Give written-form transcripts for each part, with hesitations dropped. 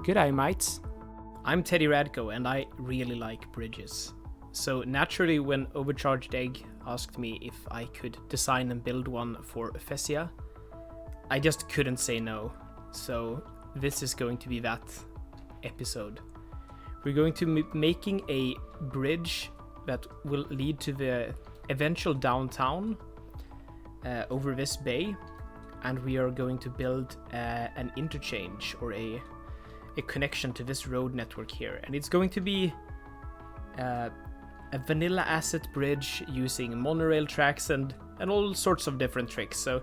G'day mates, I'm Teddy Radko and I really like bridges. So naturally when Overcharged Egg asked me if I could design and build one for Thessia, I just couldn't say no. So this is going to be that episode. We're going to be making a bridge that will lead to the eventual downtown over this bay, and we are going to build an interchange or a connection to this road network here, and it's going to be a vanilla asset bridge using monorail tracks and all sorts of different tricks. So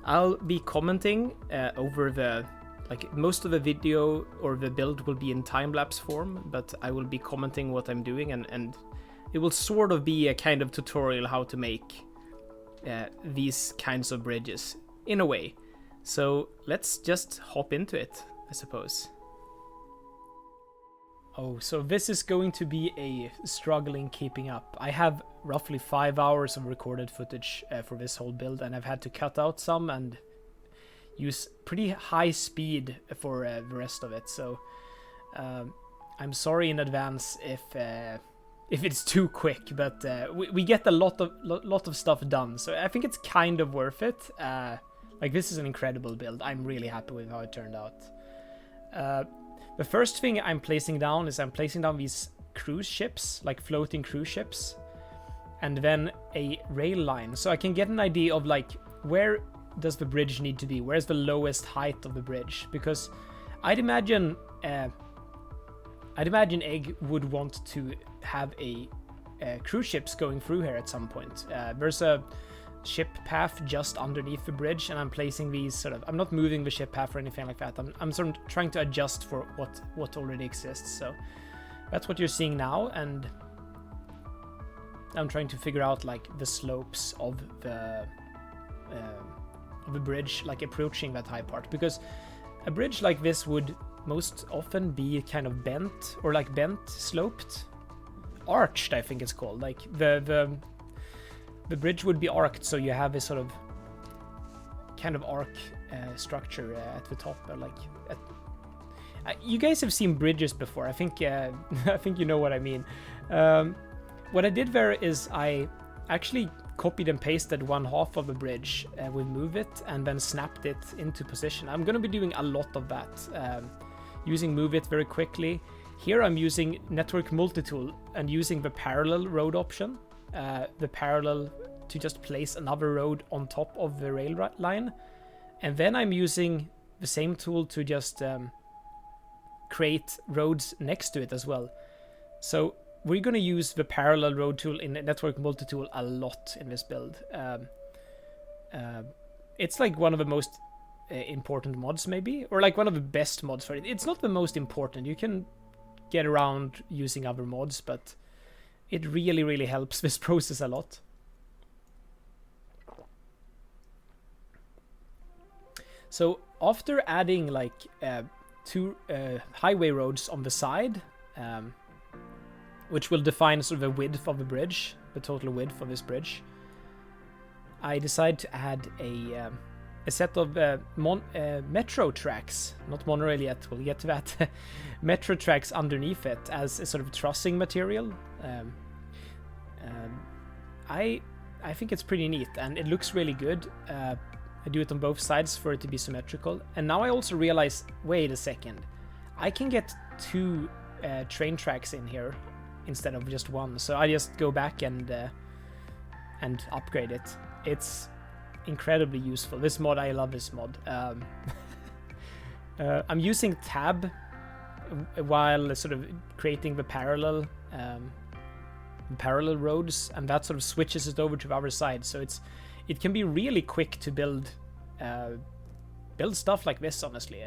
I'll be commenting over the, like, most of the video or the build will be in time-lapse form, but I will be commenting what I'm doing, and it will sort of be a kind of tutorial how to make these kinds of bridges in a way. So let's just hop into it, I suppose. Oh, so this is going to be a struggling keeping up. I have roughly 5 hours of recorded footage for this whole build, and I've had to cut out some and use pretty high speed for the rest of it. So I'm sorry in advance if it's too quick, but we get a lot of stuff done. So I think it's kind of worth it. Like, this is an incredible build. I'm really happy with how it turned out. The first thing I'm placing down is these cruise ships, like floating cruise ships, and then a rail line. So I can get an idea of, like, where does the bridge need to be? Where's the lowest height of the bridge? Because I'd imagine Egg would want to have a cruise ships going through here at some point. There's a ship path just underneath the bridge, and I'm placing these sort of, I'm not moving the ship path or anything like that. I'm sort of trying to adjust for what already exists. So that's what you're seeing now, and I'm trying to figure out, like, the slopes of the bridge, like approaching that high part, because a bridge like this would most often be kind of bent, or like bent, sloped, arched, I think it's called. Like the bridge would be arced, so you have a sort of kind of arc structure at the top. Like, you guys have seen bridges before. I think I think you know what I mean. What I did there is I actually copied and pasted one half of the bridge with MoveIt and then snapped it into position. I'm going to be doing a lot of that, using MoveIt very quickly. Here I'm using Network Multitool and using the parallel road option. The parallel to just place another road on top of the rail line, and then I'm using the same tool to just create roads next to it as well. So we're going to use the parallel road tool in Network Multitool a lot in this build. It's like one of the most important mods, maybe, or like one of the best mods for it. It's not the most important. You can get around using other mods, but it really helps this process a lot. So after adding, like, two highway roads on the side, which will define sort of the width of the bridge, the total width of this bridge, I decided to add a set of metro tracks, not monorail yet, we'll get to that, metro tracks underneath it as a sort of trussing material. I think it's pretty neat, and it looks really good. I do it on both sides for it to be symmetrical. And now I also realize, wait a second, I can get two train tracks in here instead of just one. So I just go back and upgrade it. It's incredibly useful. This mod, I love this mod. I'm using tab while sort of creating the parallel roads, and that sort of switches it over to the other side. So it can be really quick to build stuff like this, honestly.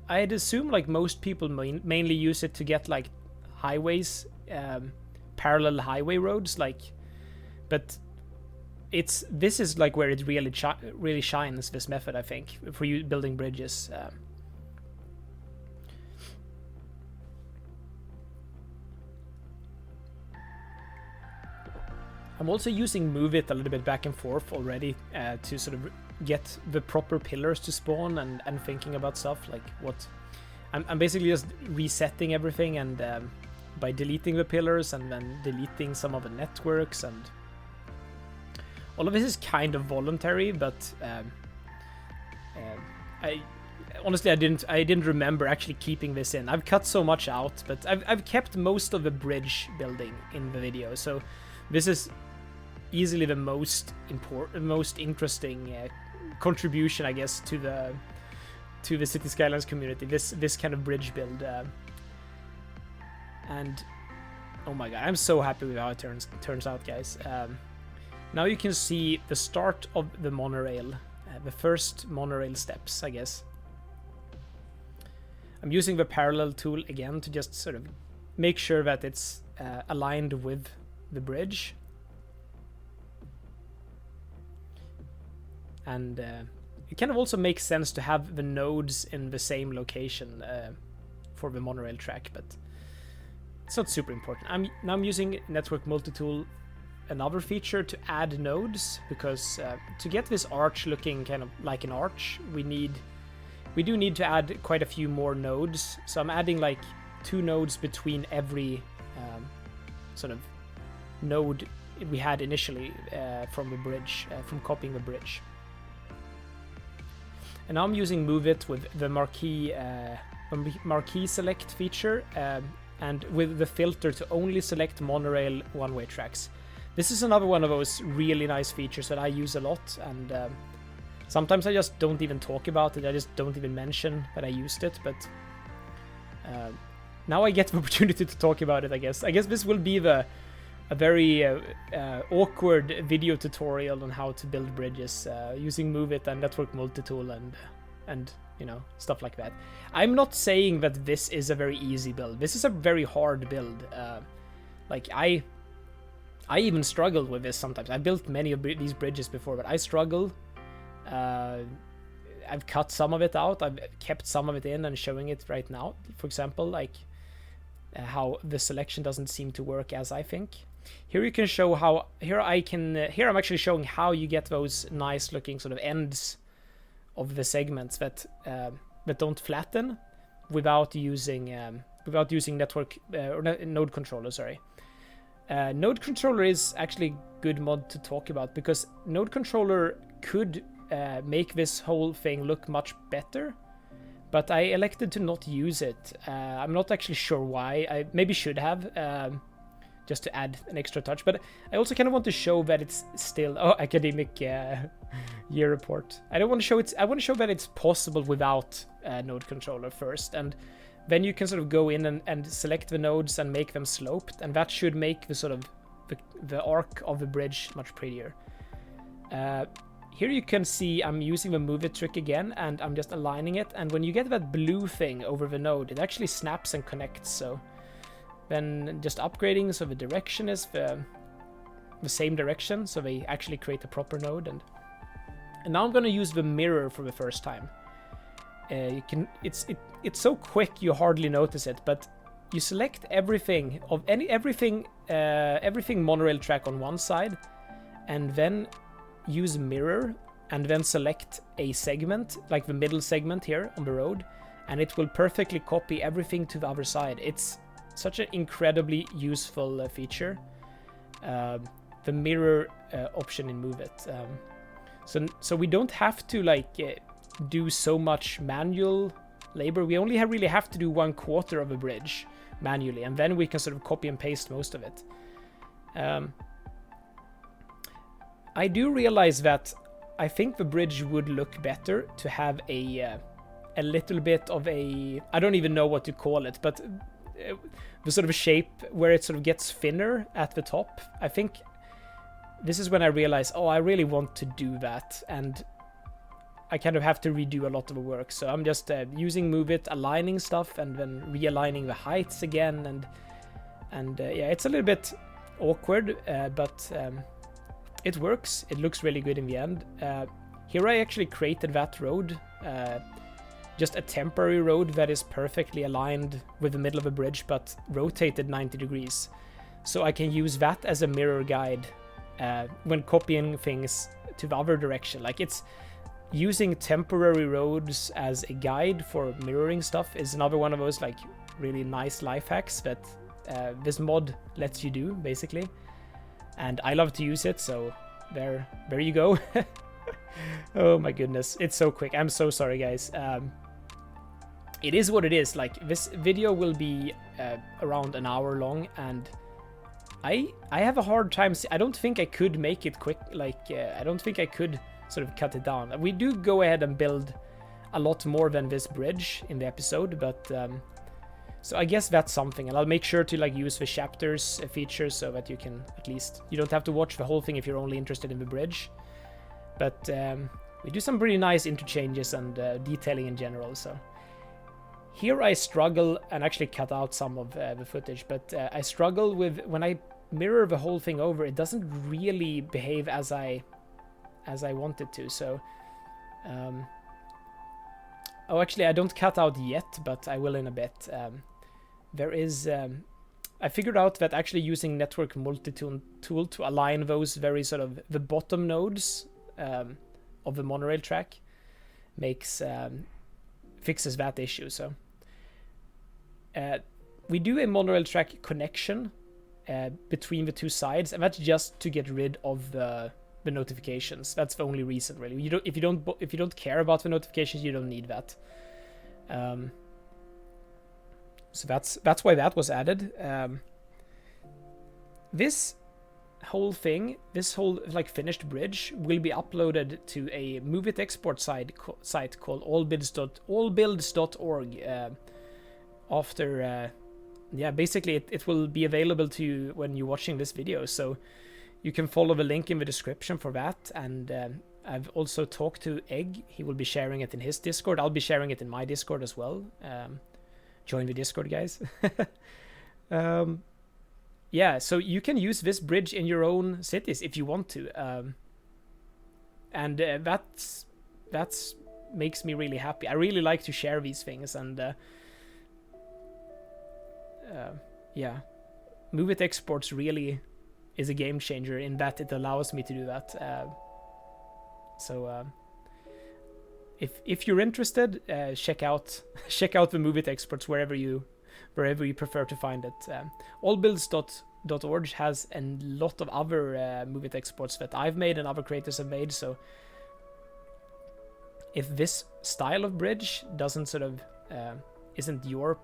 I'd assume, like, most people mainly use it to get, like, highways, parallel highway roads, like, but this is like where it really shines, this method, I think, for you building bridges. I'm also using MoveIt a little bit back and forth already to sort of get the proper pillars to spawn and thinking about stuff like what I'm basically just resetting everything, and by deleting the pillars and then deleting some of the networks, and all of this is kind of voluntary, but honestly I didn't remember actually keeping this in. I've cut so much out, but I've kept most of the bridge building in the video, so this is easily the most important, most interesting contribution, I guess, to the City Skylines community. This kind of bridge build, and oh my god, I'm so happy with how it turns out, guys. Now you can see the start of the monorail, the first monorail steps, I guess. I'm using the parallel tool again to just sort of make sure that it's aligned with the bridge. And it kind of also makes sense to have the nodes in the same location for the monorail track, but it's not super important. I'm using Network Multi-Tool, another feature, to add nodes, because to get this arch looking kind of like an arch, we do need to add quite a few more nodes. So I'm adding like 2 nodes between every sort of node we had initially from the bridge, from copying the bridge. And now I'm using MoveIt with the marquee select feature, and with the filter to only select monorail one-way tracks. This is another one of those really nice features that I use a lot, and sometimes I just don't even talk about it. I just don't even mention that I used it, but now I get the opportunity to talk about it, I guess. I guess this will be a very awkward video tutorial on how to build bridges using MoveIt and Network Multi-Tool and you know, stuff like that. I'm not saying that this is a very easy build. This is a very hard build. Like I even struggled with this sometimes. I built many of these bridges before, but I struggle. I've cut some of it out. I've kept some of it in and showing it right now. For example, like how the selection doesn't seem to work as I think. Here you can show how. Here I'm actually showing how you get those nice looking sort of ends of the segments that don't flatten without using network or node controller. Sorry. Node controller is actually a good mod to talk about, because node controller could make this whole thing look much better, but I elected to not use it. I'm not actually sure why. I maybe should have, just to add an extra touch, but I also kind of want to show that it's still academic year report. I want to show that it's possible without node controller first, and then you can sort of go in and select the nodes and make them sloped, and that should make the sort of the arc of the bridge much prettier. Here you can see I'm using the move it trick again, and I'm just aligning it, and when you get that blue thing over the node, it actually snaps and connects. So then just upgrading so the direction is the same direction, so they actually create a proper node. And now I'm going to use the mirror for the first time. It's so quick you hardly notice it, but you select everything monorail track on one side, and then use mirror, and then select a segment, like the middle segment here on the road, and it will perfectly copy everything to the other side. It's such an incredibly useful feature, the mirror option in MoveIt. So we don't have to do so much manual labor. We only really have to do 1/4 of a bridge manually, and then we can sort of copy and paste most of it. I do realize that I think the bridge would look better to have a little bit of a, I don't even know what to call it, but the sort of shape where it sort of gets thinner at the top. I think this is when I realize, I really want to do that, and I kind of have to redo a lot of the work. So I'm just using MoveIt, aligning stuff, and then realigning the heights again, and yeah, it's a little bit awkward, but it works. It looks really good in the end. Here I actually created that road, just a temporary road that is perfectly aligned with the middle of a bridge, but rotated 90 degrees. So I can use that as a mirror guide when copying things to the other direction. Like using temporary roads as a guide for mirroring stuff is another one of those like really nice life hacks that this mod lets you do, basically. And I love to use it, so there you go. Oh my goodness, it's so quick. I'm so sorry, guys. It is what it is. Like, this video will be around an hour long, and I have a hard time. I don't think I could make it quick. Like, I don't think I could sort of cut it down. We do go ahead and build a lot more than this bridge in the episode, but so I guess that's something, and I'll make sure to like use the chapters features so that you can at least, you don't have to watch the whole thing if you're only interested in the bridge. But we do some pretty nice interchanges and detailing in general. So here I struggle, and actually cut out some of the footage, but I struggle with when I mirror the whole thing over, it doesn't really behave as I want it to. So oh, actually I don't cut out yet, but I will in a bit. There is I figured out that actually using network multi-tool to align those very sort of the bottom nodes of the monorail track makes fixes that issue. So we do a monorail track connection between the two sides, and that's just to get rid of the notifications. That's the only reason, really. If you don't care about the notifications, you don't need that. So that's why that was added. This whole thing, this whole like finished bridge, will be uploaded to a MoveIt-export site called allbuilds.org. After, yeah, basically it will be available to you when you're watching this video. So you can follow the link in the description for that. And I've also talked to Egg. He will be sharing it in his Discord. I'll be sharing it in my Discord as well. Join the Discord, guys. Yeah, so you can use this bridge in your own cities if you want to. And that's makes me really happy. I really like to share these things, and yeah, MoveIt-exports really is a game changer in that it allows me to do that. So if you're interested, check out the MoveIt-exports wherever you prefer to find it. Allbuilds.org has a lot of other MoveIt-exports that I've made and other creators have made. So if this style of bridge doesn't sort of isn't your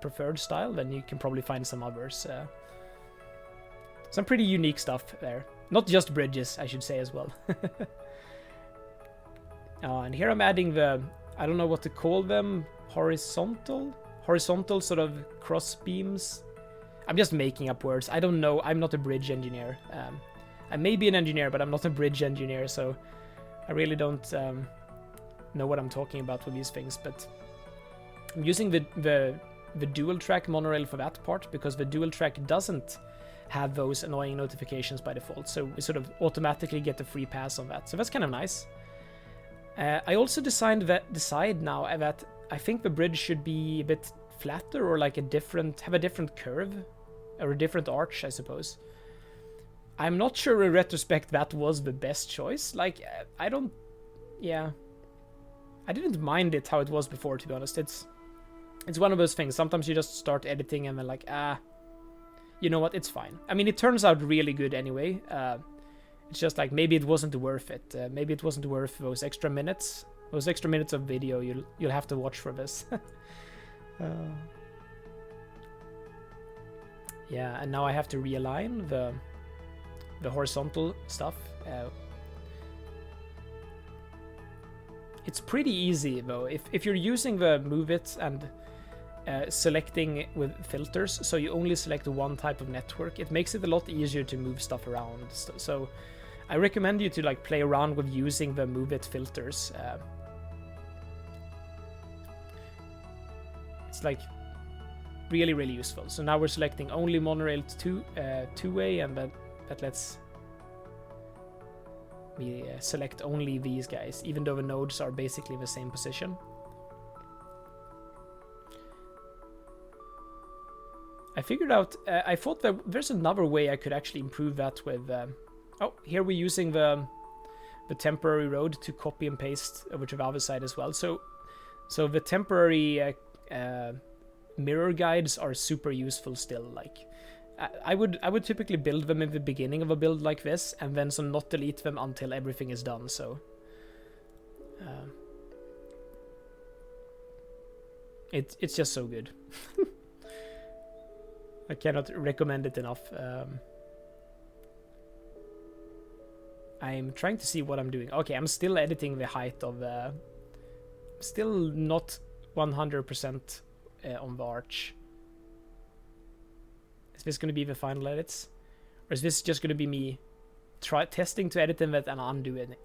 preferred style, then you can probably find some others. Some pretty unique stuff there. Not just bridges, I should say as well. And here I'm adding the, I don't know what to call them, horizontal sort of cross beams. I'm just making up words. I don't know. I'm not a bridge engineer. I may be an engineer, but I'm not a bridge engineer, so I really don't know what I'm talking about with these things. But I'm using the dual track monorail for that part, because the dual track doesn't have those annoying notifications by default, so we sort of automatically get the free pass on that. So that's kind of nice. I also decide now that I think the bridge should be a bit flatter, or like have a different curve, or a different arch, I suppose. I'm not sure in retrospect that was the best choice. Like, I didn't mind it how it was before, to be honest. It's one of those things. Sometimes you just start editing and then like, you know what, it's fine. I mean, it turns out really good anyway. It's just like, maybe it wasn't worth it. Maybe it wasn't worth those extra minutes. Those extra minutes of video you'll have to watch for this. Yeah, and now I have to realign the horizontal stuff. It's pretty easy though. If you're using the MoveIt and selecting with filters, so you only select one type of network, it makes it a lot easier to move stuff around. So I recommend you to like play around with using the MoveIt filters. It's like really, really useful. So now we're selecting only monorail two-way, and that lets me select only these guys, even though the nodes are basically the same position. I figured out, I thought that there's another way I could actually improve that with, oh, here we're using the the temporary road to copy and paste over to the other side as well. So the temporary mirror guides are super useful still. Like I would typically build them in the beginning of a build like this, and then so not delete them until everything is done. So it's just so good. I cannot recommend it enough. I'm trying to see what I'm doing. Okay, I'm still editing the height of still not 100% on the arch. Is this going to be the final edits? Or is this just going to be me testing to edit them and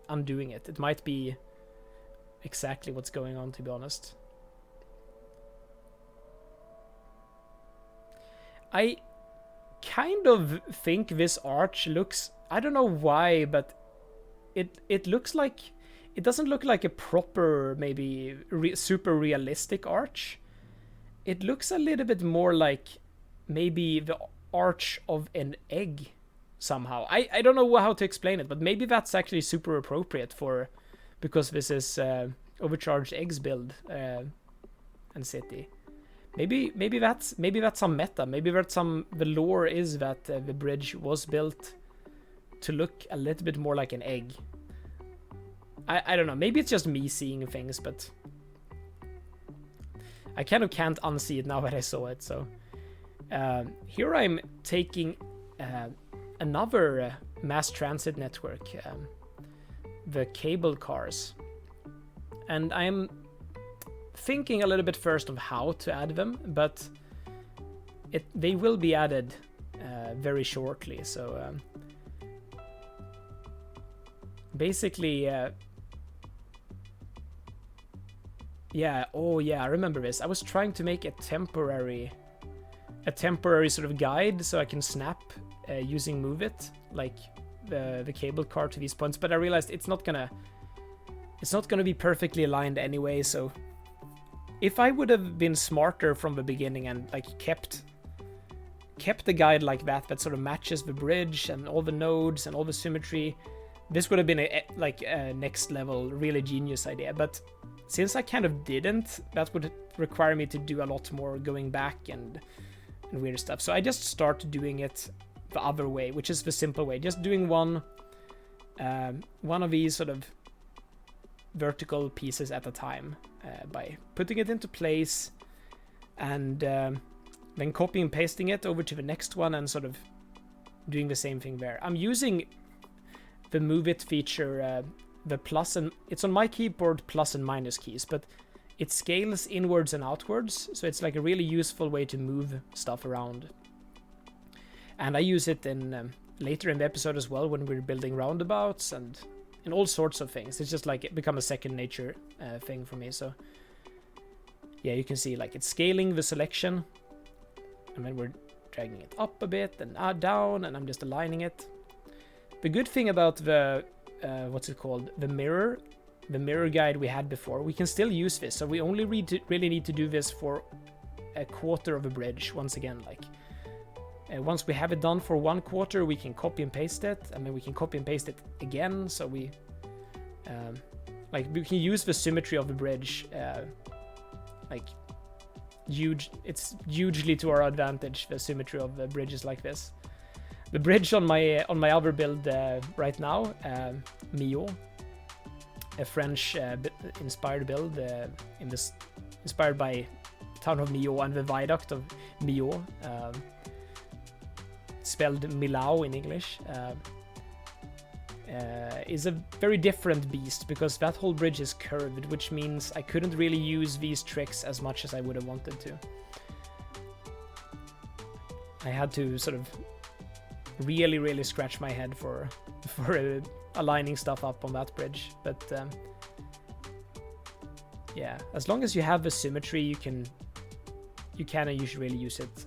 undoing it? It might be exactly what's going on, to be honest. I kind of think this arch looks... I don't know why, but it looks like... It doesn't look like a proper, maybe super realistic arch. It looks a little bit more like maybe the arch of an egg somehow. I don't know how to explain it, but maybe that's actually super appropriate for... Because this is Overcharged Eggs build and city. Maybe that's some meta. Maybe that's the lore is that the bridge was built to look a little bit more like an egg. I don't know. Maybe it's just me seeing things, but I kind of can't unsee it now that I saw it. So here I'm taking another mass transit network, the cable cars, and I'm thinking a little bit first of how to add them, but they will be added very shortly. So basically, yeah, oh yeah, I remember this. I was trying to make a temporary sort of guide so I can snap using MoveIt, like the cable car to these points, but I realized it's not gonna be perfectly aligned anyway. So if I would have been smarter from the beginning and like kept the guide like that sort of matches the bridge and all the nodes and all the symmetry, this would have been a next level, really genius idea. But since I kind of didn't, that would require me to do a lot more going back and weird stuff. So I just start doing it the other way, which is the simple way. Just doing one of these sort of vertical pieces at a time by putting it into place and then copying and pasting it over to the next one and sort of doing the same thing there. I'm using the MoveIt feature, the plus and... It's on my keyboard plus and minus keys, but it scales inwards and outwards, so it's like a really useful way to move stuff around. And I use it in later in the episode as well when we're building roundabouts and in all sorts of things. It's just like it become a second nature thing for me. So yeah, you can see like it's scaling the selection, and then we're dragging it up a bit and down, and I'm just aligning it. The good thing about the what's it called, the mirror guide we had before, we can still use this. So we only really need to do this for a quarter of a bridge. Once again, like once we have it done for 1/4, we can copy and paste it, and then we can copy and paste it again. So we we can use the symmetry of the bridge it's hugely to our advantage, the symmetry of the bridges like this. The bridge on my other build right now, Mio, a French inspired build inspired by town of Mio and the viaduct of Mio, spelled Millau in English, is a very different beast because that whole bridge is curved, which means I couldn't really use these tricks as much as I would have wanted to. I had to sort of really scratch my head for aligning stuff up on that bridge, but yeah, as long as you have the symmetry, you can usually really use it.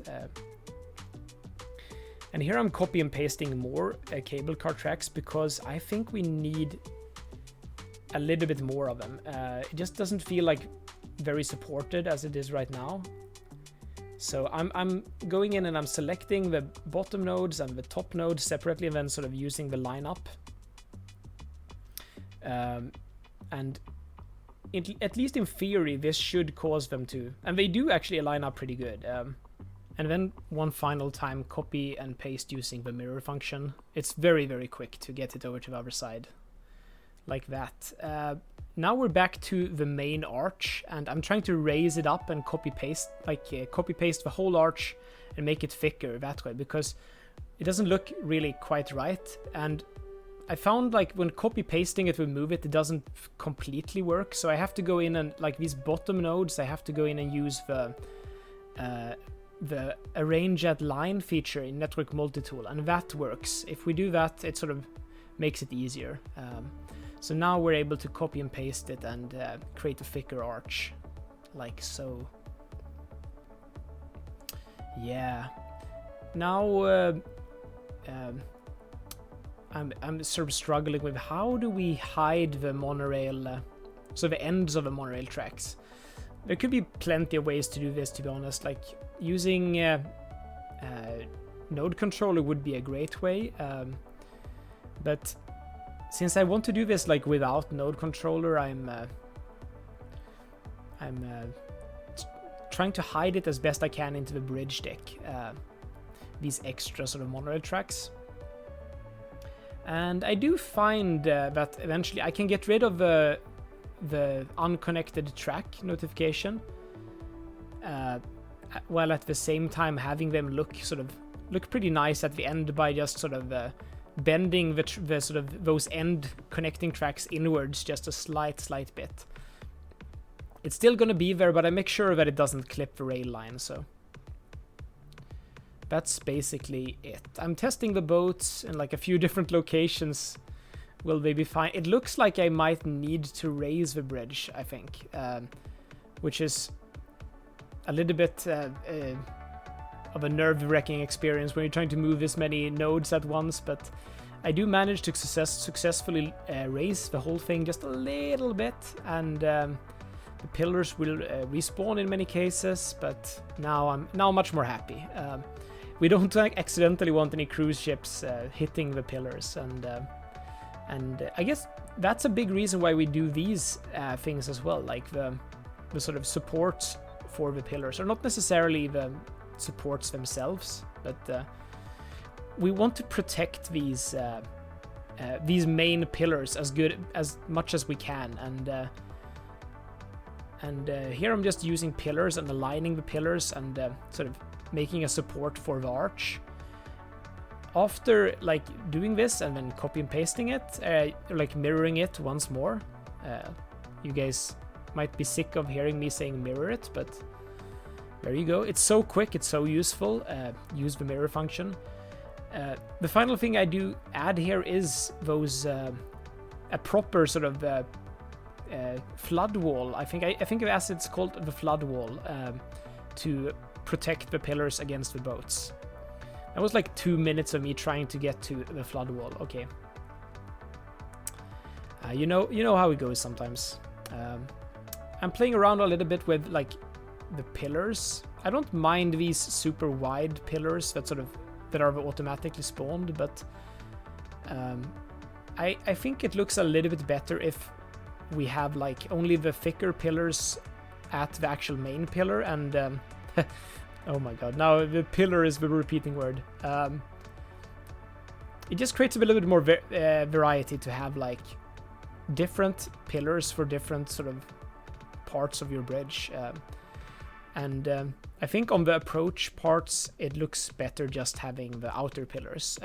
And here I'm copy and pasting more cable car tracks because I think we need a little bit more of them. It just doesn't feel like very supported as it is right now. So I'm going in and I'm selecting the bottom nodes and the top nodes separately, and then sort of using the lineup And at least in theory, this should cause them to, and they do actually line up pretty good. And then one final time, copy and paste using the mirror function. It's very, very quick to get it over to the other side, like that. Now we're back to the main arch, and I'm trying to raise it up and copy paste the whole arch and make it thicker that way, because it doesn't look really quite right. And I found like when copy pasting it with MoveIt, it doesn't completely work. So I have to go in and, like these bottom nodes, I have to go in and use the arrange at line feature in network multi-tool, and that works. If we do that, it sort of makes it easier. So now we're able to copy and paste it and create a thicker arch, like so. Yeah. Now I'm sort of struggling with how do we hide the monorail, so the ends of the monorail tracks. There could be plenty of ways to do this, to be honest. Like using node controller would be a great way, but since I want to do this like without node controller, I'm trying to hide it as best I can into the bridge deck, these extra sort of monorail tracks. And I do find that eventually I can get rid of the unconnected track notification, while at the same time having them look pretty nice at the end by just sort of bending the sort of those end connecting tracks inwards just a slight bit. It's still gonna be there, but I make sure that it doesn't clip the rail line. So that's basically it. I'm testing the boats in like a few different locations. Will they be fine? It looks like I might need to raise the bridge, I think, which is a little bit of a nerve-wracking experience when you're trying to move this many nodes at once, but I do manage to successfully raise the whole thing just a little bit, and the pillars will respawn in many cases, but now I'm much more happy. We don't accidentally want any cruise ships hitting the pillars, and I guess that's a big reason why we do these things as well, like the sort of supports for the pillars, or not necessarily the supports themselves, but we want to protect these main pillars as much as we can, and here I'm just using pillars and aligning the pillars and sort of making a support for the arch. After like doing this and then copy and pasting it, like mirroring it once more, you guys might be sick of hearing me saying mirror it, but there you go. It's so quick, it's so useful. Use the mirror function. The final thing I do add here is those a proper sort of flood wall. I think the asset's called the flood wall, to protect the pillars against the boats. That was like 2 minutes of me trying to get to the flood wall. Okay. You know how it goes sometimes. I'm playing around a little bit with like the pillars. I don't mind these super wide pillars that are automatically spawned, but I think it looks a little bit better if we have like only the thicker pillars at the actual main pillar, and oh my god, now the pillar is the repeating word. It just creates a little bit more variety to have like different pillars for different sort of parts of your bridge. And I think on the approach parts, it looks better just having the outer pillars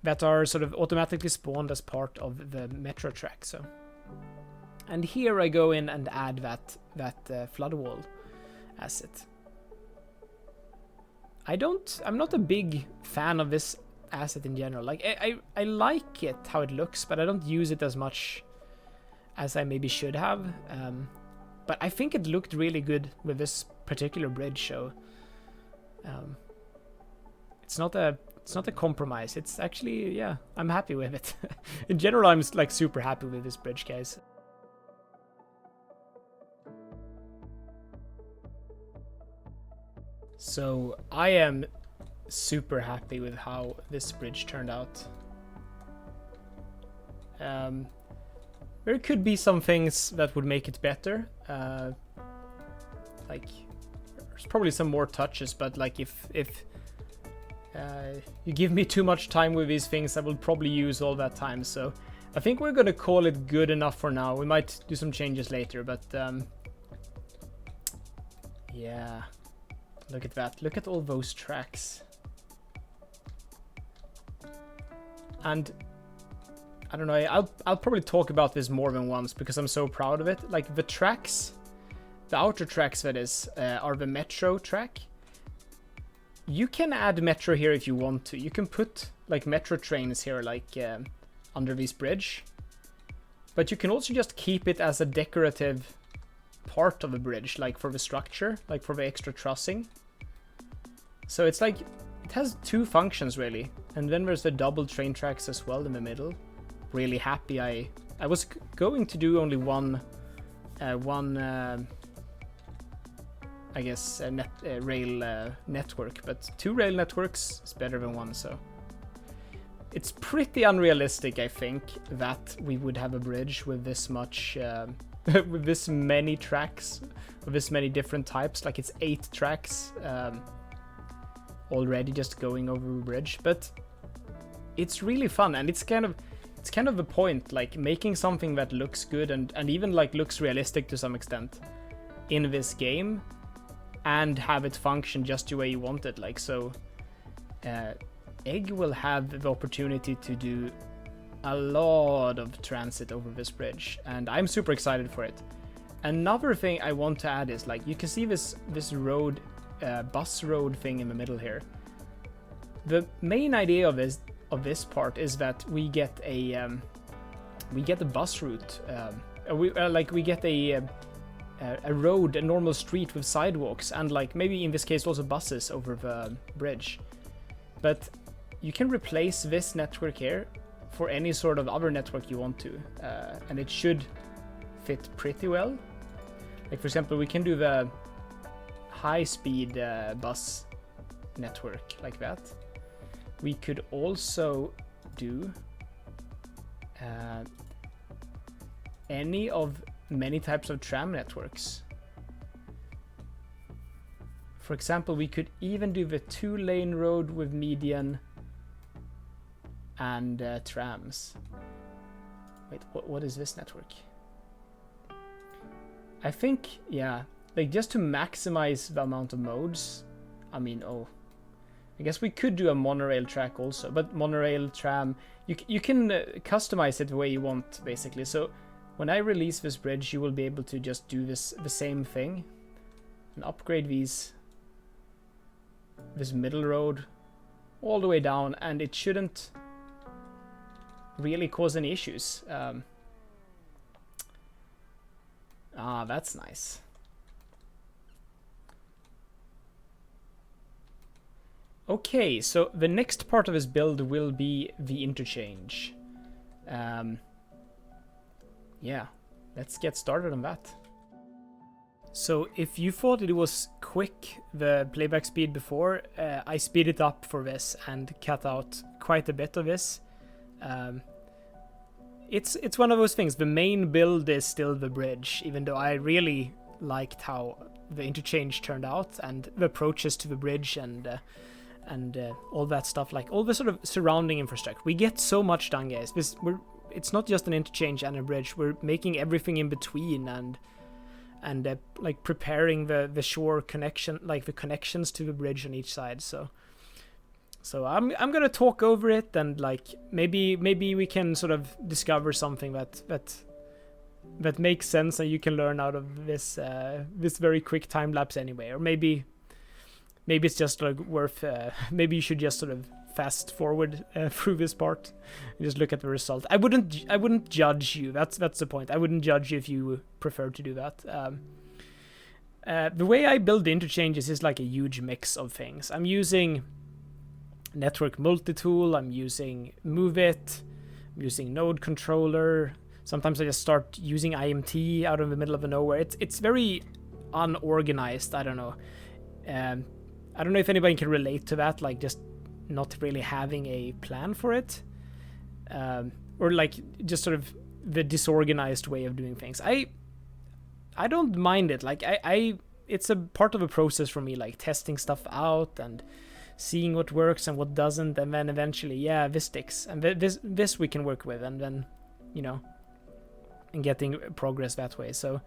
that are sort of automatically spawned as part of the metro track. So, and here I go in and add that flood wall asset. I'm not a big fan of this asset in general. Like I like it how it looks, but I don't use it as much as I maybe should have. But I think it looked really good with this particular bridge, so it's not a compromise. It's actually, yeah, I'm happy with it. In general, I'm like super happy with this bridge, guys. So I am super happy with how this bridge turned out. There could be some things that would make it better. Like, there's probably some more touches, but like if you give me too much time with these things, I will probably use all that time. So I think we're gonna call it good enough for now. We might do some changes later, but yeah, look at that. Look at all those tracks. And I don't know, I'll probably talk about this more than once because I'm so proud of it. Like the tracks, the outer tracks that is, are the metro track. You can add metro here if you want to. You can put like metro trains here, like under this bridge. But you can also just keep it as a decorative part of the bridge, like for the structure, like for the extra trussing. So it's like, it has two functions really. And then there's the double train tracks as well in the middle. Really happy. I was going to do only one I guess rail network, but 2 rail networks is better than 1. So it's pretty unrealistic, I think, that we would have a bridge with this much with this many tracks, with this many different types. Like it's 8 tracks already just going over the bridge, but it's really fun, and it's kind of the point, like making something that looks good and even like looks realistic to some extent in this game, and have it function just the way you want it. Like, so Egg will have the opportunity to do a lot of transit over this bridge, and I'm super excited for it. Another thing I want to add is, like, you can see this road, bus road thing in the middle here. The main idea of this part is that we get a bus route. We get a road, a normal street with sidewalks, and like maybe in this case also buses over the bridge. But you can replace this network here for any sort of other network you want to, and it should fit pretty well. Like for example, we can do the high-speed bus network like that. We could also do any of many types of tram networks. For example, we could even do the 2-lane road with median and trams. Wait, what is this network? I think, yeah, like just to maximize the amount of modes. I mean, I guess we could do a monorail track also, but monorail, tram, you can customize it the way you want, basically. So when I release this bridge, you will be able to just do the same thing and upgrade this middle road all the way down, and it shouldn't really cause any issues. That's nice. Okay, so the next part of this build will be the interchange. Yeah, let's get started on that. So if you thought it was quick, the playback speed before, I speed it up for this and cut out quite a bit of this. It's one of those things. The main build is still the bridge, even though I really liked how the interchange turned out and the approaches to the bridge and all that stuff, like all the sort of surrounding infrastructure. We get so much done, guys. It's not just an interchange and a bridge. We're making everything in between and like preparing the shore connection, like the connections to the bridge on each side. So I'm gonna talk over it, and like maybe we can sort of discover something that makes sense and you can learn out of this very quick time lapse anyway. Or maybe it's just like worth. Maybe you should just sort of fast forward through this part and just look at the result. I wouldn't judge you. That's the point. I wouldn't judge you if you prefer to do that. The way I build the interchanges is like a huge mix of things. I'm using network multi-tool. I'm using MoveIt. I'm using node controller. Sometimes I just start using IMT out of the middle of nowhere. It's very unorganized. I don't know. I don't know if anybody can relate to that, like just not really having a plan for it. or like just sort of the disorganized way of doing things. I don't mind it. Like it's a part of a process for me, like testing stuff out and seeing what works and what doesn't, and then eventually, yeah, this sticks, and this we can work with, and then, you know, and getting progress that way. So,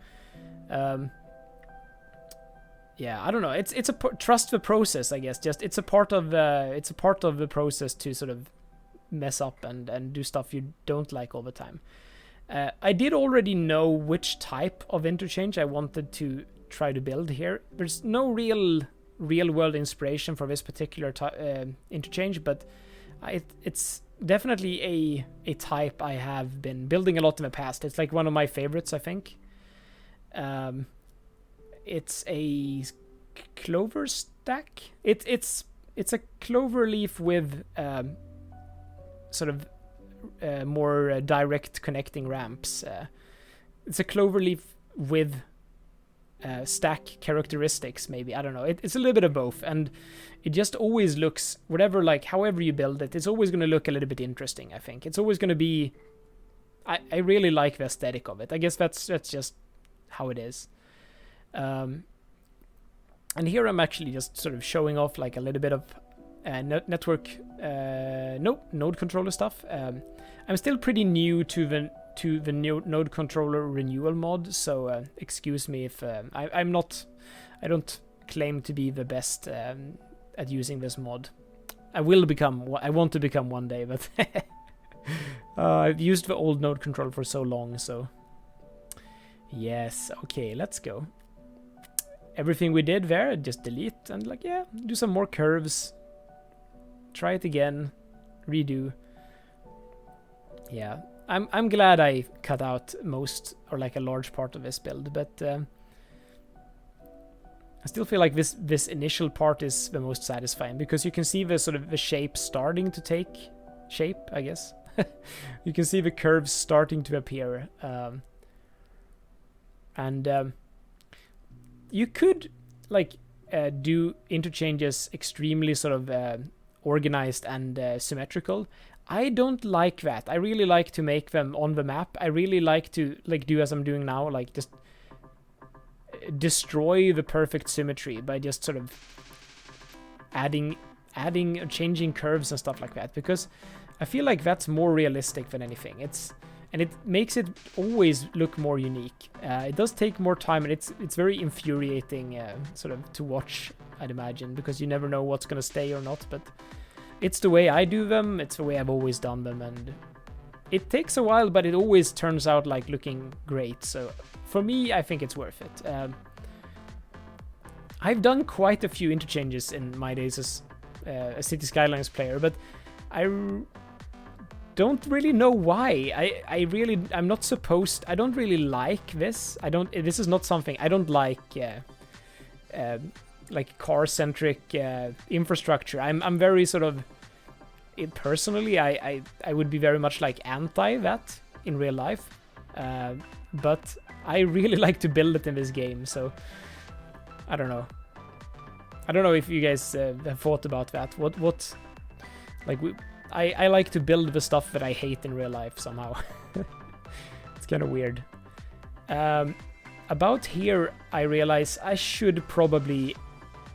yeah, I don't know. It's a trust the process, I guess. Just it's a part of the process to sort of mess up and do stuff you don't like all the time. I did already know which type of interchange I wanted to try to build here. There's no real world inspiration for this particular interchange, but it's definitely a type I have been building a lot in the past. It's like one of my favorites, I think. It's a clover stack. It's a clover leaf with sort of more direct connecting ramps. It's a clover leaf with stack characteristics, maybe. I don't know. It's a little bit of both, and it just always looks, however you build it, it's always going to look a little bit interesting, I think. It's always going to be... I really like the aesthetic of it. I guess that's just how it is. And here I'm actually just sort of showing off like a little bit of network, node controller stuff. I'm still pretty new to the node controller renewal mod, so excuse me if I don't claim to be the best at using this mod. I want to become one day, but I've used the old node controller for so long, so yes. Okay, let's go. Everything we did there, just delete and like, yeah, do some more curves. Try it again, redo. Yeah, I'm glad I cut out most or like a large part of this build, but I still feel like this initial part is the most satisfying, because you can see the sort of the shape starting to take shape, I guess. You can see the curves starting to appear, and you could like do interchanges extremely sort of organized and symmetrical. I don't like that. I really like to make them on the map. I really like to like do as I'm doing now, like just destroy the perfect symmetry by just sort of adding or changing curves and stuff like that, because I feel like that's more realistic than anything. And it makes it always look more unique. It does take more time, and it's very infuriating sort of to watch, I'd imagine, because you never know what's gonna stay or not, but it's the way I do them, it's the way I've always done them, and it takes a while, but it always turns out like looking great. So for me, I think it's worth it. I've done quite a few interchanges in my days as a City Skylines player, but I don't really know why. I'm not supposed... I don't really like this. This is not something... I don't like car-centric infrastructure. I'm very sort of... personally, I would be very much like anti that in real life. But I really like to build it in this game, so... I don't know. I don't know if you guys have thought about that. What... Like, I like to build the stuff that I hate in real life somehow. It's kind of weird. About here, I realize I should probably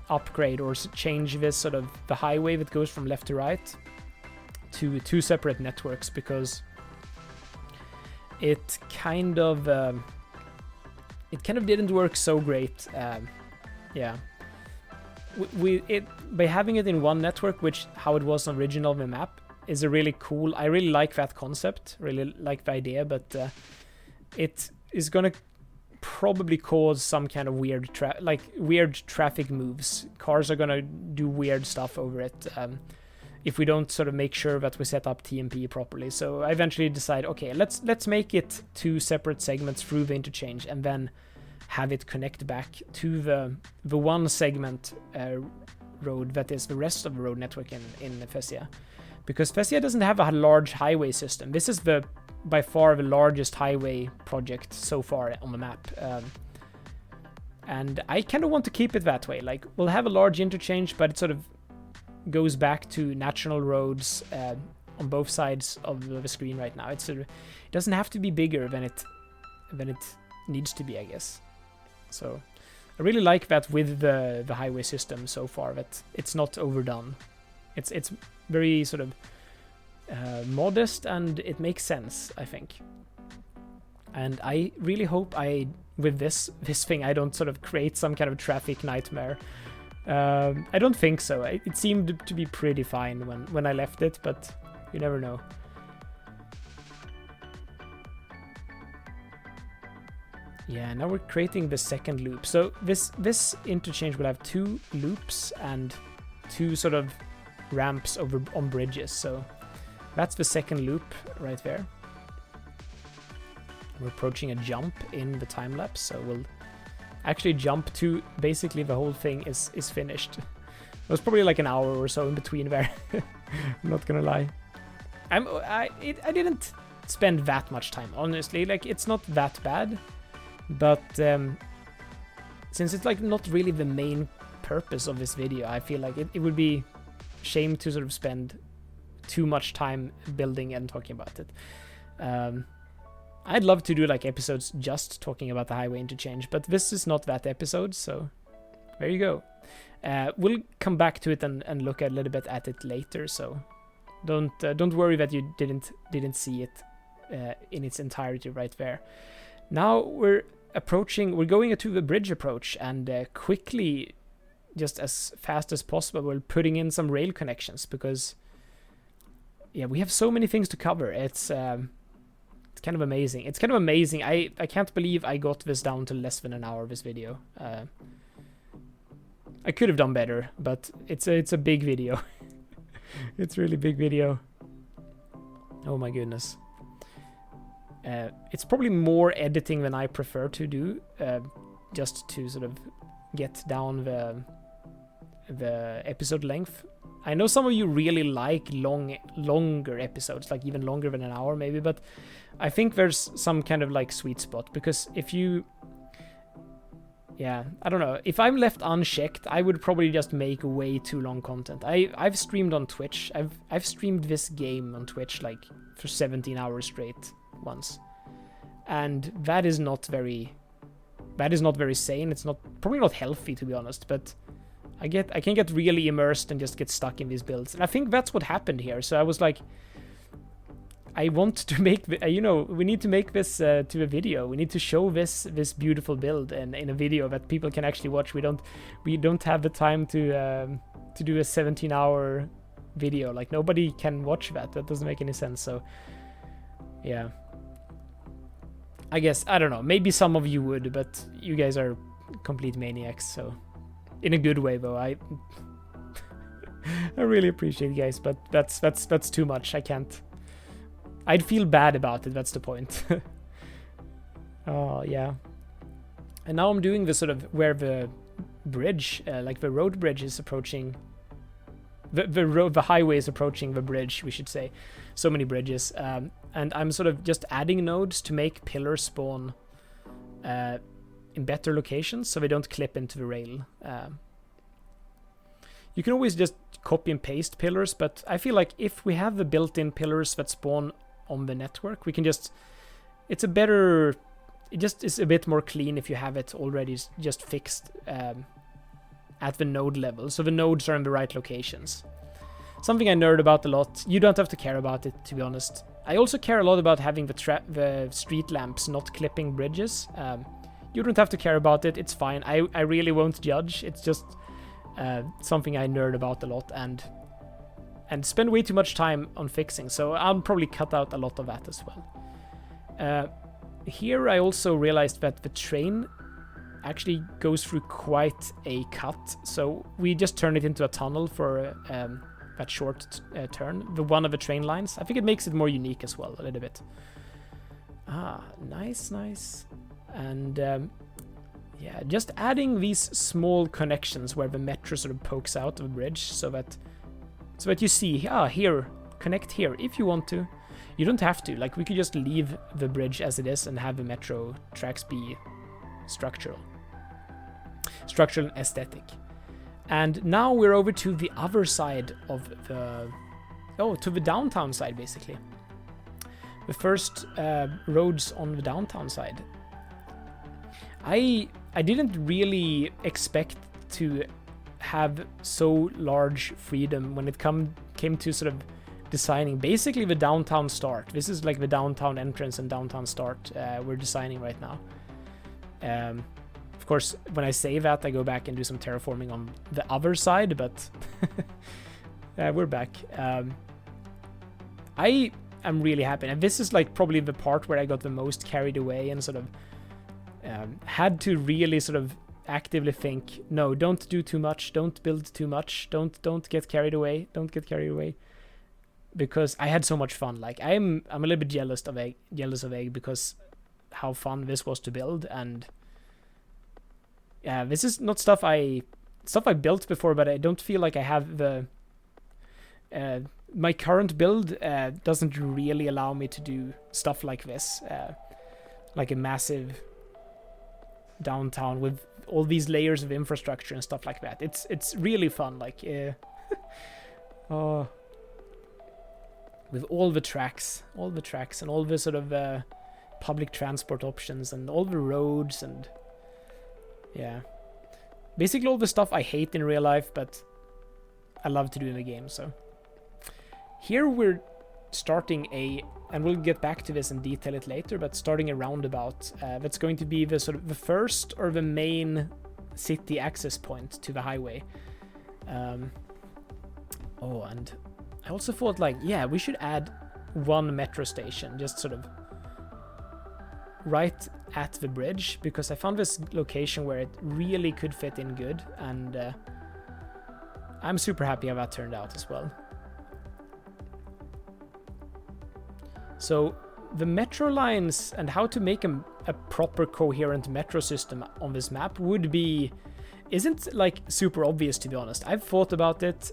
upgrade or change this sort of the highway that goes from left to right to two separate networks, because it kind of didn't work so great. Yeah. By having it in one network, which how it was on original the map, is a really cool... I really like that concept, really like the idea, but it is gonna probably cause some kind of weird traffic moves. Cars are gonna do weird stuff over it if we don't sort of make sure that we set up TMP properly. So I eventually decide, okay, let's make it two separate segments through the interchange, and then have it connect back to the one segment road that is the rest of the road network in Thessia. Because Thessia doesn't have a large highway system. This is by far the largest highway project so far on the map. And I kind of want to keep it that way. Like, we'll have a large interchange, but it sort of goes back to national roads on both sides of the screen right now. It doesn't have to be bigger than it needs to be, I guess. So I really like that with the highway system so far, that it's not overdone. It's very sort of modest, and it makes sense, I think. And I really hope with this thing I don't sort of create some kind of traffic nightmare. I don't think so. It seemed to be pretty fine when I left it, but you never know. Yeah, now we're creating the second loop. So this interchange will have 2 loops and 2 sort of ramps over on bridges. So that's the second loop right there. We're approaching a jump in the time lapse, so we'll actually jump to basically the whole thing is finished. It was probably like an hour or so in between there. I'm not gonna lie. I didn't spend that much time, honestly. Like, it's not that bad, but since it's like not really the main purpose of this video, I feel like it would be shame to sort of spend too much time building and talking about it. I'd love to do like episodes just talking about the highway interchange, but this is not that episode, so there you go. We'll come back to it and look a little bit at it later, so don't worry that you didn't see it in its entirety right there. Now we're going to the bridge approach, and quickly, just as fast as possible, we're putting in some rail connections, because yeah, we have so many things to cover. It's kind of amazing. It's kind of amazing. I can't believe I got this down to less than an hour, this video. I could have done better, but it's a big video. It's really big video. Oh my goodness. It's probably more editing than I prefer to do, just to sort of get down the episode length. I know some of you really like longer episodes, like even longer than an hour maybe, but I think there's some kind of like sweet spot, because if you... Yeah, I don't know. If I'm left unchecked, I would probably just make way too long content. I've streamed on Twitch. I've streamed this game on Twitch like for 17 hours straight once. And that is not very sane. It's probably not healthy, to be honest, but I can get really immersed and just get stuck in these builds. And I think that's what happened here. So I was like, I want to make, we need to make this to a video. We need to show this beautiful build in a video that people can actually watch. We don't have the time to do a 17-hour video. Like, nobody can watch that. That doesn't make any sense. So yeah, I guess, I don't know. Maybe some of you would, but you guys are complete maniacs. So in a good way, though. I really appreciate you guys, but that's too much. I can't. I'd feel bad about it, that's the point. Oh, yeah. And now I'm doing the sort of where the bridge, like the road bridge is approaching, the highway is approaching the bridge, we should say. So many bridges. And I'm sort of just adding nodes to make pillars spawn in better locations, so they don't clip into the rail. You can always just copy and paste pillars, but I feel like if we have the built-in pillars that spawn on the network, we can just, it's a bit more clean if you have it already just fixed at the node level, so the nodes are in the right locations. Something I nerd about a lot. You don't have to care about it, to be honest. I also care a lot about having the street lamps not clipping bridges. You don't have to care about it, it's fine. I really won't judge. It's just something I nerd about a lot and spend way too much time on fixing, so I'll probably cut out a lot of that as well. Here I also realized that the train actually goes through quite a cut, so we just turn it into a tunnel for that short turn, one of the train lines. I think it makes it more unique as well, a little bit. Ah, nice. And yeah, just adding these small connections where the metro sort of pokes out of the bridge, so that you see, here, connect here, if you want to. You don't have to, like, we could just leave the bridge as it is and have the metro tracks be structural and aesthetic. And now we're over to the other side of to the downtown side, basically. The first roads on the downtown side. I didn't really expect to have so large freedom when it came to sort of designing basically the downtown start. This is like the downtown entrance and downtown start we're designing right now. Of course, when I say that, I go back and do some terraforming on the other side, but we're back. I am really happy, and this is like probably the part where I got the most carried away and sort of had to really sort of actively think, no, don't do too much, don't build too much, don't get carried away, because I had so much fun. Like I'm a little bit jealous of Egg because how fun this was to build, and this is not stuff I built before, but I don't feel like I have the my current build doesn't really allow me to do stuff like this, like a massive downtown with all these layers of infrastructure and stuff like that. It's really fun, like with all the tracks and all the sort of public transport options and all the roads and basically all the stuff I hate in real life but I love to do in the game. So here we're starting and we'll get back to this and detail it later, but starting a roundabout that's going to be the sort of the first or the main city access point to the highway. And I also thought, like, we should add one metro station, just sort of right at the bridge, because I found this location where it really could fit in good, and I'm super happy how that turned out as well. So the metro lines and how to make a proper coherent metro system on this map isn't like super obvious, to be honest. I've thought about it,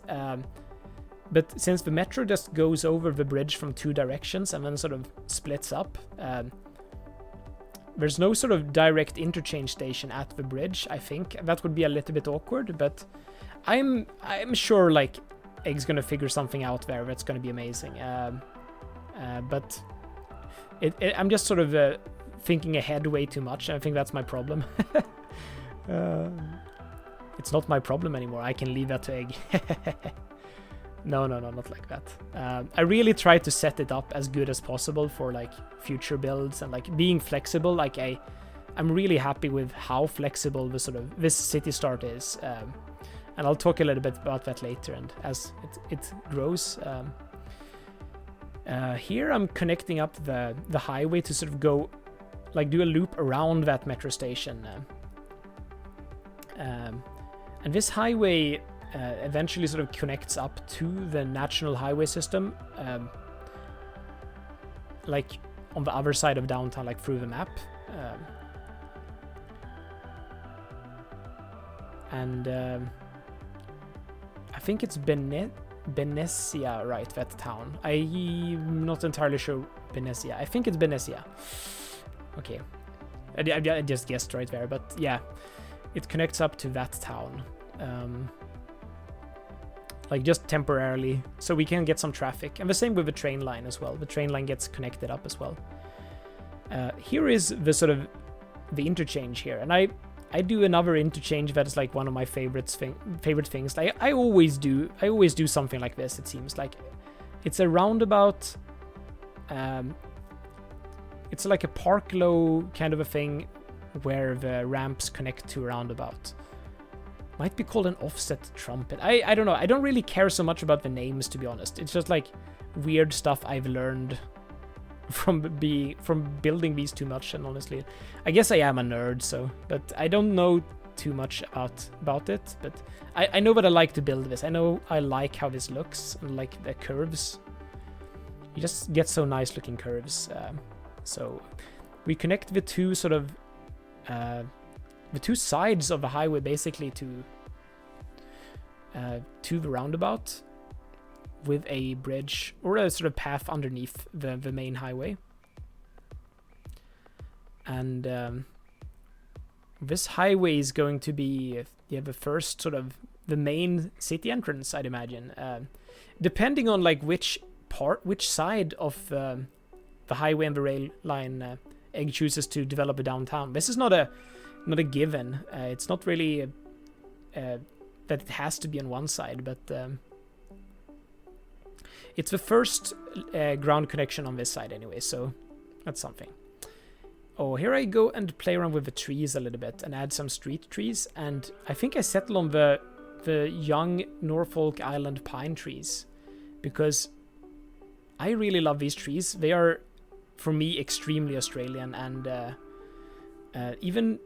but since the metro just goes over the bridge from two directions and then sort of splits up, there's no sort of direct interchange station at the bridge. I think that would be a little bit awkward, but I'm sure like Egg's gonna figure something out there that's gonna be amazing. But I'm just sort of thinking ahead way too much. I think that's my problem. It's not my problem anymore. I can leave that to Egg. No, not like that. I really try to set it up as good as possible for like future builds and like being flexible. Like I'm really happy with how flexible this city start is, and I'll talk a little bit about that later and as it grows. Here I'm connecting up the highway to sort of go, like, do a loop around that metro station. And this highway eventually sort of connects up to the national highway system, like on the other side of downtown, like through the map. I think it's Thessia, right, that town. I'm not entirely sure. Thessia. I think it's Thessia. Okay. I just guessed right there, but yeah. It connects up to that town. Like just temporarily, so we can get some traffic. And the same with the train line as well. The train line gets connected up as well. Here is the sort of the interchange here. And I do another interchange that is like one of my favorite things. Like I always do something like this, it seems. Like it's a roundabout. It's like a park low kind of a thing where the ramps connect to a roundabout. Might be called an offset trumpet. I don't know. I don't really care so much about the names, to be honest. It's just like weird stuff I've learned from building these too much, and honestly, I guess I am a nerd, so, but I don't know too much about it, but I know that I like to build this. I know I like how this looks, and like the curves. You just get so nice looking curves. So we connect the two sort of the two sides of the highway basically to the roundabout with a bridge or a sort of path underneath the main highway. And this highway is going to be the first sort of the main city entrance, I'd imagine. Depending on like which side of the highway and the rail line Egg chooses to develop a downtown. This is not a given. It's not really that it has to be on one side, but it's the first ground connection on this side anyway, so that's something. Oh, here I go and play around with the trees a little bit and add some street trees, and I think I settle on the young Norfolk Island pine trees because I really love these trees. They are, for me, extremely Australian, and even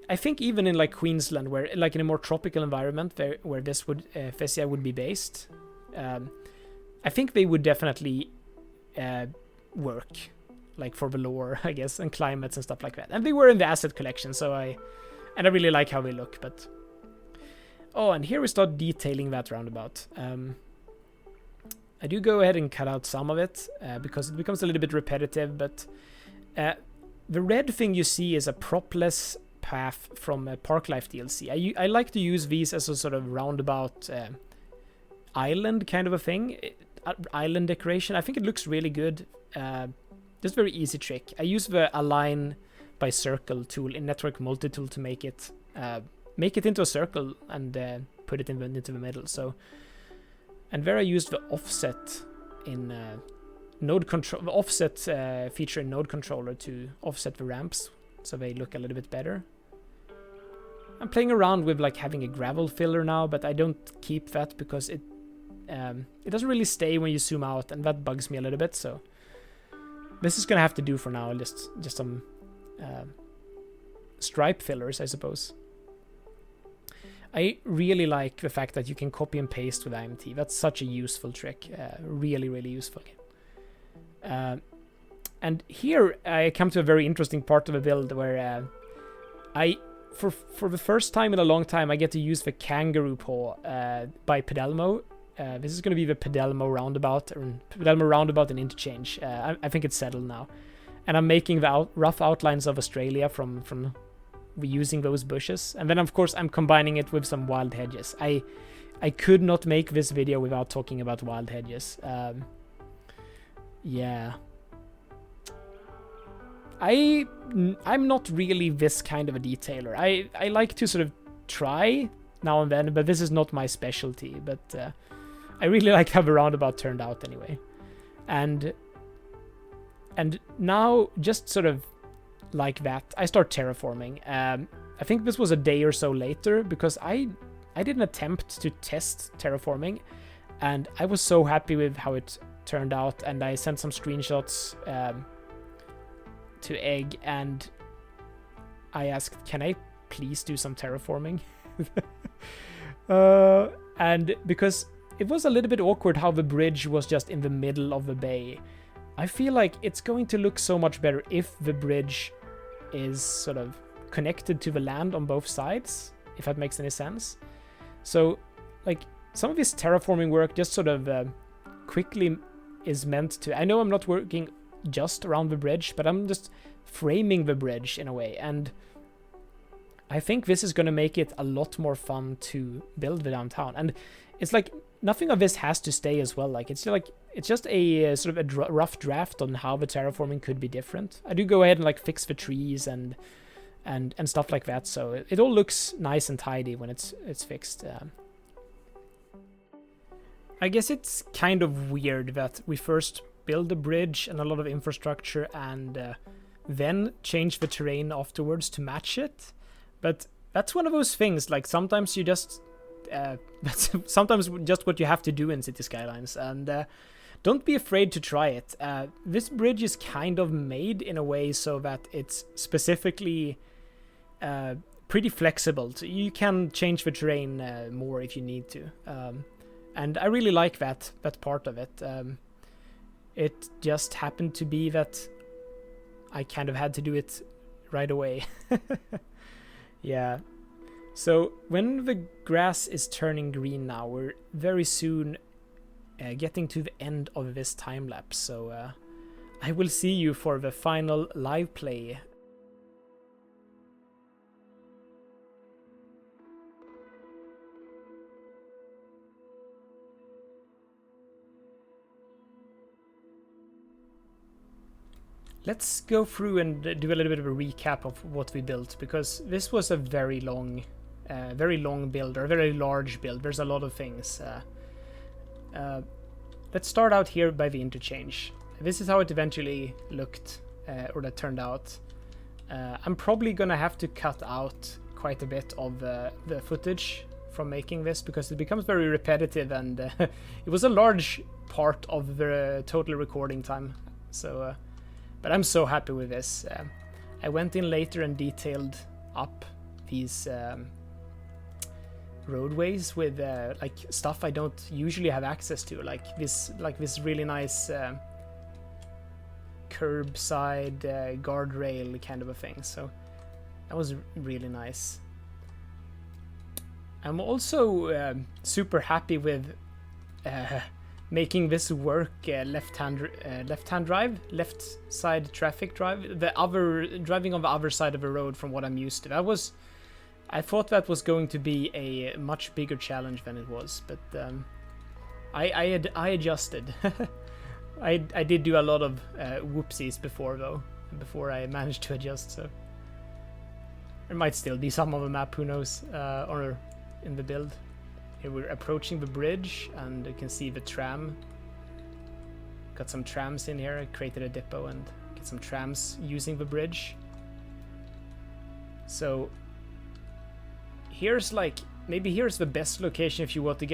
I think even in like Queensland, where like in a more tropical environment where this would Thessia would be based, I think they would definitely work, like for the lore, I guess, and climates and stuff like that. And they were in the asset collection, so I really like how they look. But oh, and here we start detailing that roundabout. I do go ahead and cut out some of it because it becomes a little bit repetitive. But the red thing you see is a propless path from Park Life DLC. I like to use these as a sort of roundabout island kind of a thing. Island decoration. I think it looks really good. Just very easy trick. I use the align by circle tool in Network Multitool to make it into a circle and put it into the middle. So, and there I used the offset in node control, the offset feature in Node Controller to offset the ramps so they look a little bit better. I'm playing around with like having a gravel filler now, but I don't keep that because it doesn't really stay when you zoom out, and that bugs me a little bit. So this is gonna have to do for now. Just some stripe fillers, I suppose. I really like the fact that you can copy and paste with IMT. That's such a useful trick. Really, really useful. And here I come to a very interesting part of the build where for the first time in a long time, I get to use the kangaroo paw by Pedelmo. This is going to be the Pedelmo roundabout, or Pedelmo roundabout in Interchange. I think it's settled now. And I'm making the rough outlines of Australia from using those bushes. And then, of course, I'm combining it with some wild hedges. I could not make this video without talking about wild hedges. Yeah. I'm not really this kind of a detailer. I like to sort of try now and then, but this is not my specialty. But I really like how the roundabout turned out anyway. And now, just sort of like that, I start terraforming. I think this was a day or so later because I did an attempt to test terraforming, and I was so happy with how it turned out, and I sent some screenshots to Egg, and I asked, can I please do some terraforming? And because it was a little bit awkward how the bridge was just in the middle of the bay, I feel like it's going to look so much better if the bridge is sort of connected to the land on both sides, if that makes any sense. So, like, some of this terraforming work just sort of quickly is meant to... I know I'm not working just around the bridge, but I'm just framing the bridge in a way, and I think this is going to make it a lot more fun to build the downtown. And it's like nothing of this has to stay as well. Like it's just a sort of a rough draft on how the terraforming could be different. I do go ahead and like fix the trees and stuff like that, so it all looks nice and tidy when it's fixed. I guess it's kind of weird that we first build a bridge and a lot of infrastructure and then change the terrain afterwards to match it. But that's one of those things, like sometimes you just that's sometimes just what you have to do in City Skylines, and don't be afraid to try it. This bridge is kind of made in a way so that it's specifically pretty flexible, so you can change the terrain more if you need to, and I really like that part of it. It just happened to be that I kind of had to do it right away. Yeah. So when the grass is turning green now, we're very soon getting to the end of this time lapse. So I will see you for the final live play. Let's go through and do a little bit of a recap of what we built, because this was a very long build, or a very large build. There's a lot of things. Let's start out here by the interchange. This is how it eventually looked, or that turned out. I'm probably gonna have to cut out quite a bit of the footage from making this, because it becomes very repetitive, and it was a large part of the total recording time. So, but I'm so happy with this. I went in later and detailed up these roadways with like stuff I don't usually have access to, like this really nice curbside guardrail kind of a thing. So that was really nice. I'm also super happy with making this work left-hand drive, left side traffic drive, driving on the other side of the road from what I'm used to. I thought that was going to be a much bigger challenge than it was, but I adjusted. I did do a lot of whoopsies before I managed to adjust, so there might still be some of a map, who knows, or in the build. Here we're approaching the bridge, and you can see the tram. Got some trams in here. I created a depot and get some trams using the bridge. So here's maybe here's the best location if you want to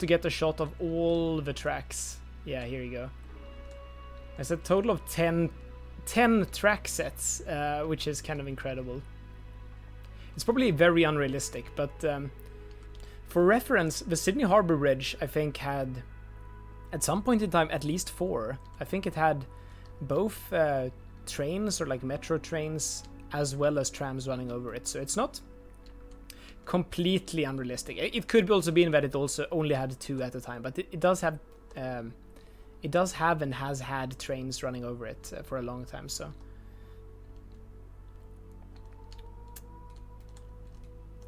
get a shot of all the tracks. Yeah, here you go. There's a total of 10 track sets, which is kind of incredible. It's probably very unrealistic, but for reference, the Sydney Harbour Bridge, I think, had at some point in time at least 4. I think it had both trains, or like metro trains, as well as trams running over it. So it's not completely unrealistic. It could also be that it also only had 2 at a time, but it does have and has had trains running over it for a long time. So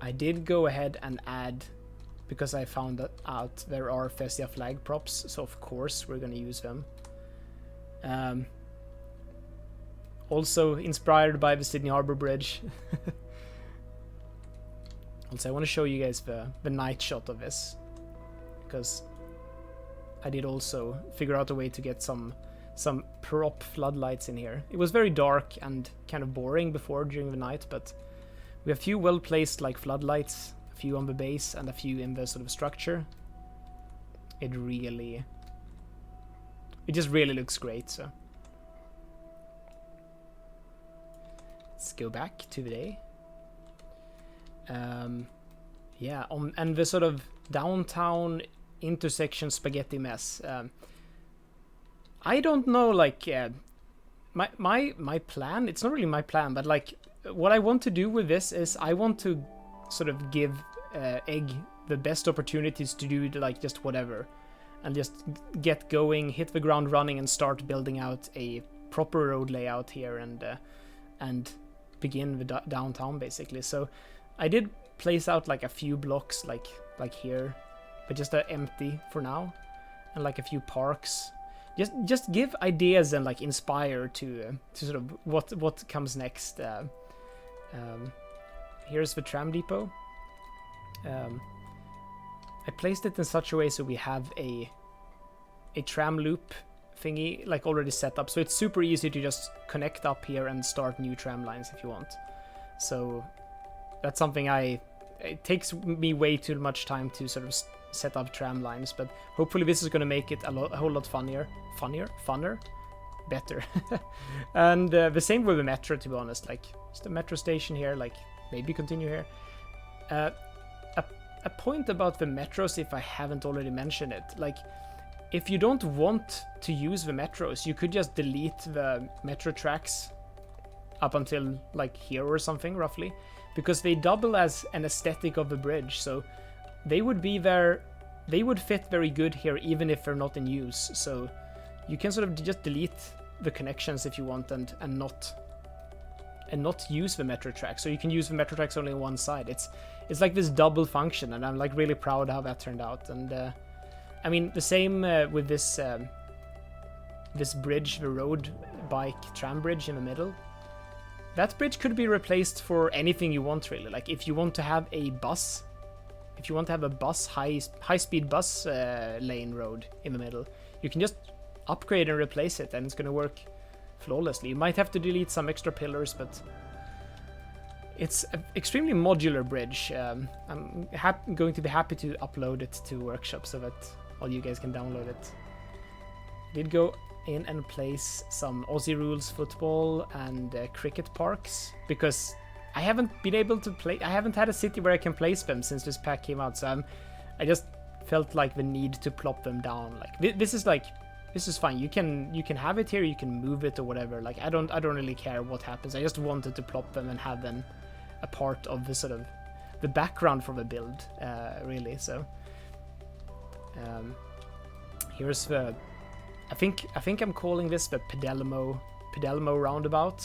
I did go ahead and add, because I found that out there are Thessia flag props, so of course we're gonna use them. Also inspired by the Sydney Harbour Bridge. Also, I want to show you guys the night shot of this, because I did also figure out a way to get some prop floodlights in here. It was very dark and kind of boring before during the night, but we have a few well placed like floodlights, a few on the base and a few in the sort of structure. It just really looks great. So let's go back to the day. Yeah, and the sort of downtown intersection spaghetti mess. I don't know, like my plan. It's not really my plan, but like what I want to do with this is I want to sort of give Egg the best opportunities to do like just whatever, and just get going, hit the ground running, and start building out a proper road layout here, and begin the downtown basically. So I did place out like a few blocks like here, but just empty for now, and like a few parks. Just give ideas and like inspire to sort of what comes next. Here's the tram depot. I placed it in such a way so we have a tram loop thingy like already set up, so it's super easy to just connect up here and start new tram lines if you want. So that's something it takes me way too much time to sort of set up tram lines, but hopefully this is going to make it a whole lot funner, better. And the same with the metro, to be honest. Like just a metro station here, like maybe continue here. A point about the metros, if I haven't already mentioned it, like if you don't want to use the metros, you could just delete the metro tracks up until like here or something roughly, because they double as an aesthetic of the bridge. So they would be there, they would fit very good here even if they're not in use. So you can sort of just delete the connections if you want, and not use the metro tracks. So you can use the metro tracks only on one side. It's like this double function, and I'm like really proud how that turned out. And I mean the same with this this bridge, the road bike tram bridge in the middle. That bridge could be replaced for anything you want, really. Like if you want to have a bus, if you want to have a bus, high-speed bus lane road in the middle, you can just upgrade and replace it, and it's gonna work flawlessly. You might have to delete some extra pillars, but it's an extremely modular bridge. I'm going to be happy to upload it to Workshop so that all you guys can download it. Did go in and place some Aussie rules football and cricket parks, because I haven't been able to play. I haven't had a city where I can place them since this pack came out, so I just felt like the need to plop them down. Like this is fine. You can have it here. You can move it or whatever. Like I don't really care what happens. I just wanted to plop them and have them a part of the sort of the background for the build, really. So here's the. I think I'm calling this the Pedelmo roundabout,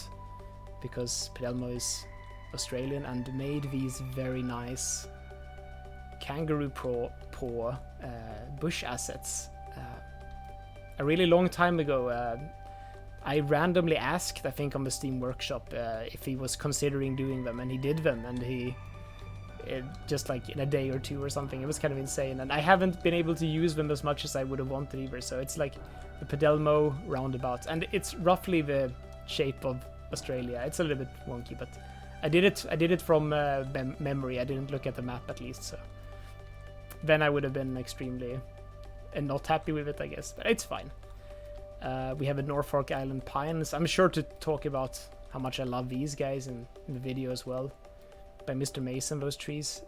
because Pedelmo is Australian and made these very nice kangaroo paw bush assets. A really long time ago, I randomly asked, I think on the Steam Workshop, if he was considering doing them, and he did them, and he just like in a day or two or something. It was kind of insane, and I haven't been able to use them as much as I would have wanted either. So it's like the Pedelmo roundabout, and it's roughly the shape of Australia. It's a little bit wonky, but I did it from memory. I didn't look at the map, at least, so then I would have been extremely not happy with it, I guess, but it's fine. We have a Norfolk Island pines. I'm sure to talk about how much I love these guys in the video as well, by Mr. Mason, those trees.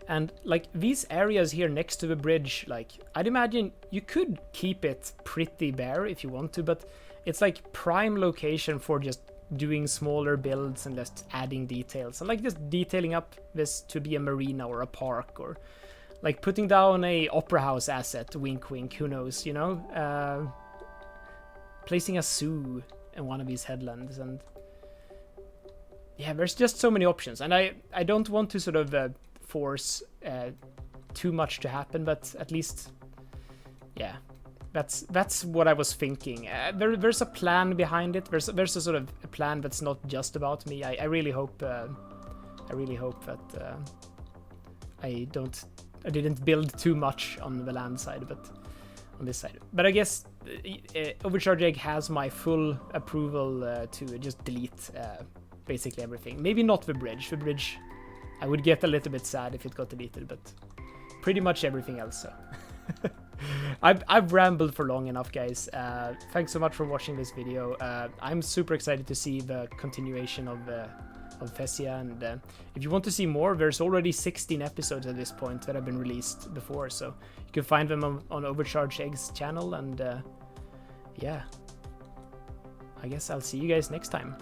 And like these areas here next to the bridge, like I'd imagine you could keep it pretty bare if you want to, but it's like prime location for just doing smaller builds and just adding details, and like just detailing up this to be a marina or a park, or like putting down a opera house asset, wink wink, who knows, you know, placing a zoo in one of these headlands. And yeah, there's just so many options, and I don't want to sort of force too much to happen, but at least, yeah, that's what I was thinking. There's a plan behind it. There's a sort of a plan that's not just about me. I really hope that I didn't build too much on the land side, but on this side. But I guess Overcharged Egg has my full approval to just delete basically everything. Maybe not the bridge. The bridge, I would get a little bit sad if it got deleted, but pretty much everything else. So I've rambled for long enough, guys. Thanks so much for watching this video. I'm super excited to see the continuation of Thessia, and if you want to see more, there's already 16 episodes at this point that have been released before, so you can find them on Overcharged Egg's channel. And yeah, I guess I'll see you guys next time.